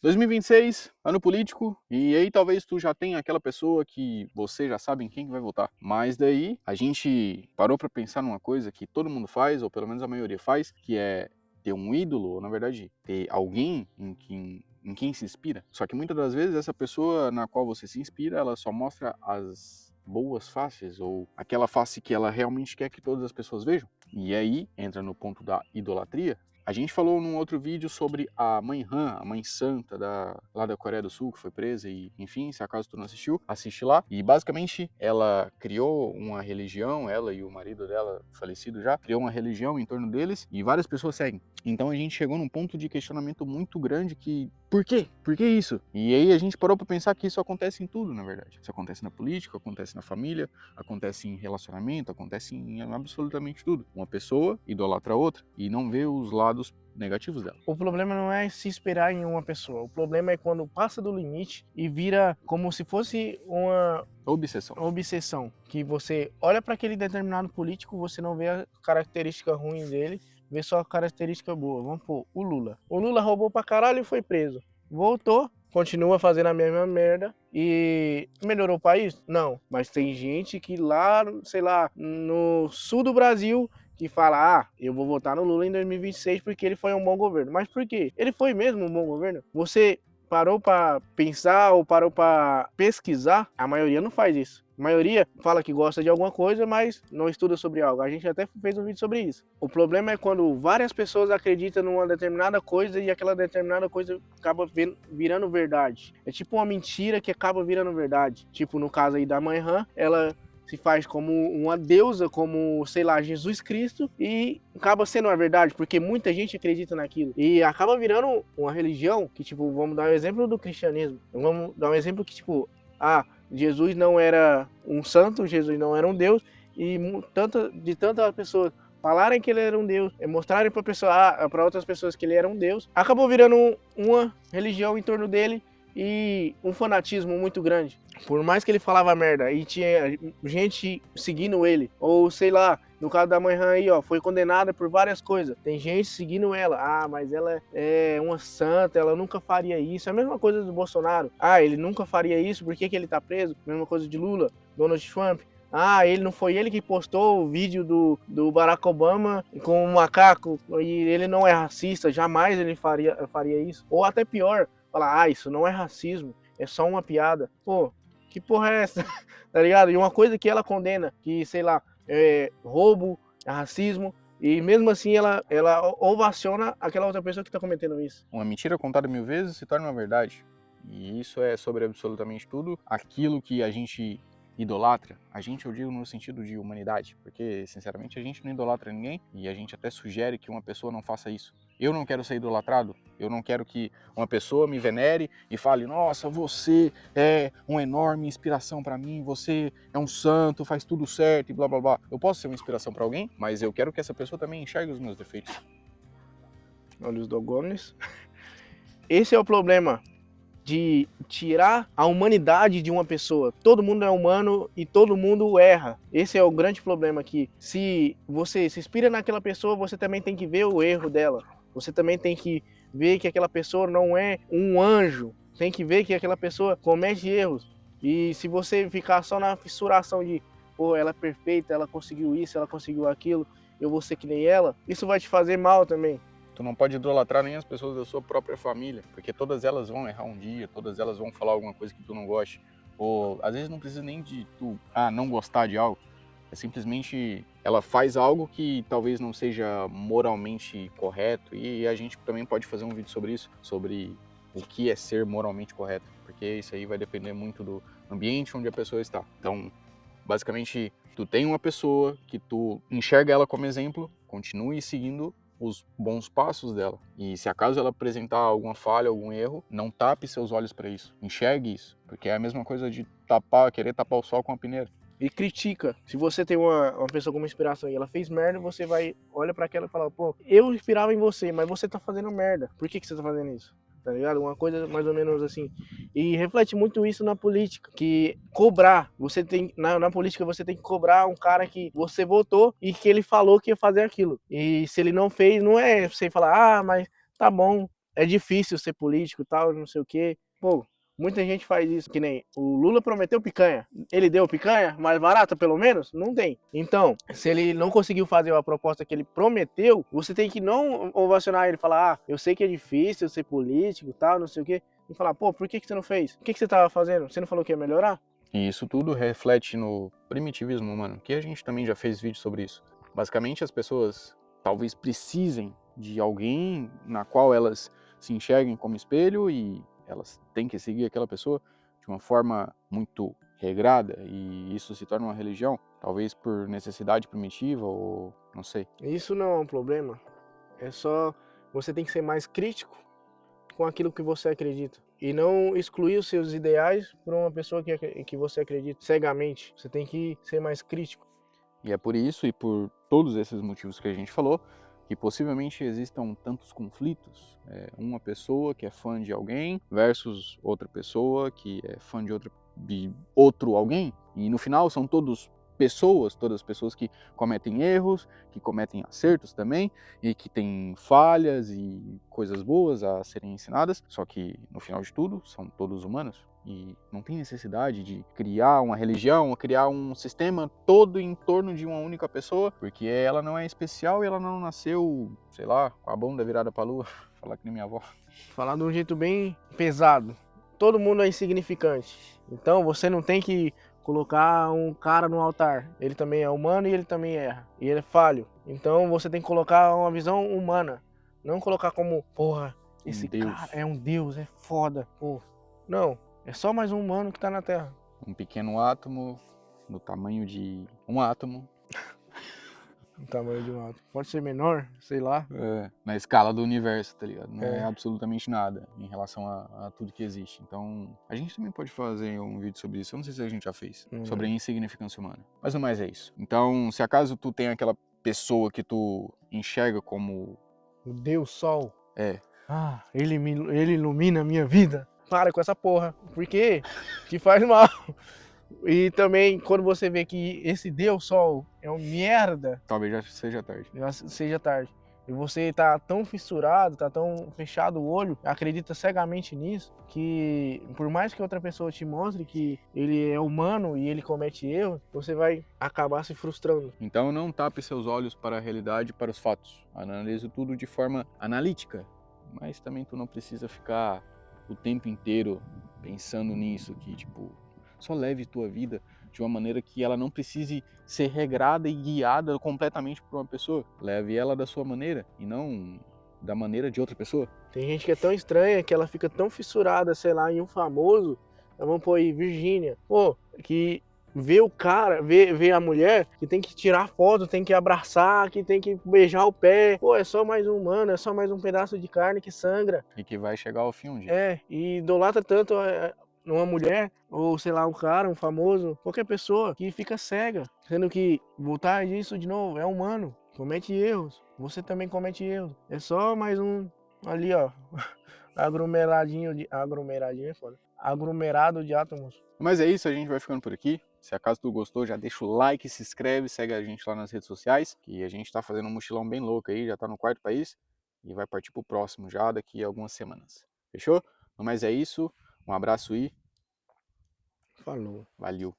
2026, ano político, e aí talvez tu já tenha aquela pessoa que você já sabe em quem que vai votar. Mas daí a gente parou pra pensar numa coisa que todo mundo faz, ou pelo menos a maioria faz, que é ter um ídolo, ou na verdade, ter alguém em quem se inspira. Só que muitas das vezes essa pessoa na qual você se inspira, ela só mostra as boas faces, ou aquela face que ela realmente quer que todas as pessoas vejam. E aí entra no ponto da idolatria. A gente falou num outro vídeo sobre a mãe Han, a mãe santa lá da Coreia do Sul, que foi presa e, enfim, se acaso tu não assistiu, assiste lá. E basicamente ela criou uma religião, ela e o marido dela, falecido já, criou uma religião em torno deles e várias pessoas seguem. Então a gente chegou num ponto de questionamento muito grande que, por quê? Por que isso? E aí a gente parou pra pensar que isso acontece em tudo, na verdade. Isso acontece na política, acontece na família, acontece em relacionamento, acontece em absolutamente tudo. Uma pessoa idolatra a outra e não vê os lados negativos dela. O problema não é se esperar em uma pessoa. O problema é quando passa do limite e vira como se fosse uma Obsessão. obsessão. Que você olha para aquele determinado político, você não vê a característica ruim dele, vê só a característica boa. Vamos pôr, o Lula. O Lula roubou pra caralho e foi preso. Voltou, continua fazendo a mesma merda e melhorou o país? Não. Mas tem gente que lá, sei lá, no sul do Brasil que fala, eu vou votar no Lula em 2026 porque ele foi um bom governo. Mas por quê? Ele foi mesmo um bom governo? Você parou para pensar ou parou para pesquisar? A maioria não faz isso. A maioria fala que gosta de alguma coisa, mas não estuda sobre algo. A gente até fez um vídeo sobre isso. O problema é quando várias pessoas acreditam numa determinada coisa e aquela determinada coisa acaba virando verdade. É tipo uma mentira que acaba virando verdade. Tipo no caso aí da mãe Han, ela se faz como uma deusa, como, sei lá, Jesus Cristo, e acaba sendo uma verdade, porque muita gente acredita naquilo. E acaba virando uma religião que, tipo, vamos dar um exemplo do cristianismo. Vamos dar um exemplo que, tipo, Jesus não era um santo, Jesus não era um Deus, e tantas pessoas falarem que ele era um Deus, mostrarem para outras pessoas que ele era um Deus, acabou virando uma religião em torno dele e um fanatismo muito grande. Por mais que ele falava merda e tinha gente seguindo ele, ou sei lá, no caso da mãe Han aí, ó, foi condenada por várias coisas. Tem gente seguindo ela. Mas ela é uma santa, ela nunca faria isso. É a mesma coisa do Bolsonaro. Ele nunca faria isso, por que ele tá preso? Mesma coisa de Lula, Donald Trump. Ele não foi ele que postou o vídeo do Barack Obama com um macaco e ele não é racista, jamais ele faria isso. Ou até pior, falar, isso não é racismo, é só uma piada. Pô, que porra é essa? Tá ligado? E uma coisa que ela condena, que, sei lá, é roubo, é racismo, e mesmo assim ela ovaciona aquela outra pessoa que tá cometendo isso. Uma mentira contada 1000 vezes se torna uma verdade. E isso é sobre absolutamente tudo. Aquilo que a gente idolatra, a gente, eu digo no sentido de humanidade, porque sinceramente a gente não idolatra ninguém e a gente até sugere que uma pessoa não faça isso. Eu não quero ser idolatrado, eu não quero que uma pessoa me venere e fale, nossa, você é uma enorme inspiração para mim, você é um santo, faz tudo certo e blá blá blá. Eu posso ser uma inspiração para alguém, mas eu quero que essa pessoa também enxergue os meus defeitos. Olha os dogones. Esse é o problema de tirar a humanidade de uma pessoa. Todo mundo é humano e todo mundo erra. Esse é o grande problema aqui. Se você se inspira naquela pessoa, você também tem que ver o erro dela. Você também tem que ver que aquela pessoa não é um anjo. Tem que ver que aquela pessoa comete erros. E se você ficar só na fissuração de, pô, ela é perfeita, ela conseguiu isso, ela conseguiu aquilo, eu vou ser que nem ela, isso vai te fazer mal também. Tu não pode idolatrar nem as pessoas da sua própria família, porque todas elas vão errar um dia, todas elas vão falar alguma coisa que tu não goste. Ou às vezes não precisa nem de tu não gostar de algo. É simplesmente ela faz algo que talvez não seja moralmente correto e a gente também pode fazer um vídeo sobre isso, sobre o que é ser moralmente correto, porque isso aí vai depender muito do ambiente onde a pessoa está. Então, basicamente, tu tem uma pessoa que tu enxerga ela como exemplo, continue seguindo os bons passos dela. E se acaso ela apresentar alguma falha, algum erro, não tape seus olhos para isso. Enxergue isso, porque é a mesma coisa de querer tapar o sol com a peneira. E critica. Se você tem uma pessoa como inspiração e ela fez merda, você vai, olha pra aquela e fala, pô, eu inspirava em você, mas você tá fazendo merda. Por que você tá fazendo isso? Tá ligado? Uma coisa mais ou menos assim. E reflete muito isso na política, que cobrar, você tem, na política você tem que cobrar um cara que você votou e que ele falou que ia fazer aquilo. E se ele não fez, não é você falar, mas tá bom, é difícil ser político e tal, não sei o quê. Pô, muita gente faz isso, que nem o Lula prometeu picanha. Ele deu picanha mais barata, pelo menos? Não tem. Então, se ele não conseguiu fazer a proposta que ele prometeu, você tem que não ovacionar ele e falar, eu sei que é difícil ser político e tal, não sei o quê. E falar, pô, por que você não fez? O que você tava fazendo? Você não falou que ia melhorar? E isso tudo reflete no primitivismo humano, que a gente também já fez vídeo sobre isso. Basicamente, as pessoas talvez precisem de alguém na qual elas se enxerguem como espelho e elas têm que seguir aquela pessoa de uma forma muito regrada e isso se torna uma religião, talvez por necessidade primitiva ou não sei. Isso não é um problema. É só você tem que ser mais crítico com aquilo que você acredita. E não excluir os seus ideais por uma pessoa que você acredita cegamente. Você tem que ser mais crítico. E é por isso e por todos esses motivos que a gente falou que possivelmente existam tantos conflitos. Uma pessoa que é fã de alguém versus outra pessoa que é fã de outro alguém. E no final são todas pessoas que cometem erros, que cometem acertos também, e que têm falhas e coisas boas a serem ensinadas. Só que no final de tudo são todos humanos. E não tem necessidade de criar uma religião, criar um sistema todo em torno de uma única pessoa, porque ela não é especial e ela não nasceu, sei lá, com a bunda virada pra lua, falar que nem minha avó. Falar de um jeito bem pesado. Todo mundo é insignificante. Então você não tem que colocar um cara no altar. Ele também é humano e ele também erra. E ele é falho. Então você tem que colocar uma visão humana. Não colocar como, porra, Um esse cara Deus, é um deus, é foda. Pô. Não, é só mais um humano que tá na Terra. um pequeno átomo do tamanho de um átomo, O tamanho de um átomo. Pode ser menor, sei lá. na escala do universo, tá ligado? Não é É. absolutamente nada em relação a tudo que existe. Então, a gente também pode fazer um vídeo sobre isso. Eu não sei se a gente já fez, sobre a insignificância humana. Mas no mais é isso. Então, se acaso tu tem aquela pessoa que tu enxerga como O Deus Sol. é, Ah, ele ilumina a minha vida. Para com essa porra. Porque te faz mal. E também, quando você vê que esse Deus Sol é um merda, talvez já seja tarde. já seja tarde. E você tá tão fissurado, tá tão fechado o olho, acredita cegamente nisso, que por mais que outra pessoa te mostre que ele é humano e ele comete erros, você vai acabar se frustrando. Então não tape seus olhos para a realidade e para os fatos. Analise tudo de forma analítica. Mas também tu não precisa ficar o tempo inteiro pensando nisso, que tipo, só leve tua vida de uma maneira que ela não precise ser regrada e guiada completamente por uma pessoa. Leve ela da sua maneira e não da maneira de outra pessoa. Tem gente que é tão estranha que ela fica tão fissurada, sei lá, em um famoso, vamos pôr aí, Virgínia, pô, que vê o cara, vê a mulher, que tem que tirar foto, tem que abraçar, que tem que beijar o pé. Pô, é só mais um humano, é só mais um pedaço de carne que sangra. E que vai chegar ao fim um dia. E idolatra tanto uma mulher, ou sei lá, um cara, um famoso, qualquer pessoa que fica cega. Sendo que voltar disso de novo, é humano, comete erros. Você também comete erros. É só mais um ali, ó, aglomeradinho é foda. Aglomerado de átomos. Mas é isso, a gente vai ficando por aqui. Se acaso tu gostou, já deixa o like, se inscreve, segue a gente lá nas redes sociais, que a gente tá fazendo um mochilão bem louco aí, já tá no quarto país e vai partir pro próximo já daqui a algumas semanas. Fechou? Mas é isso, um abraço e Falou. valeu!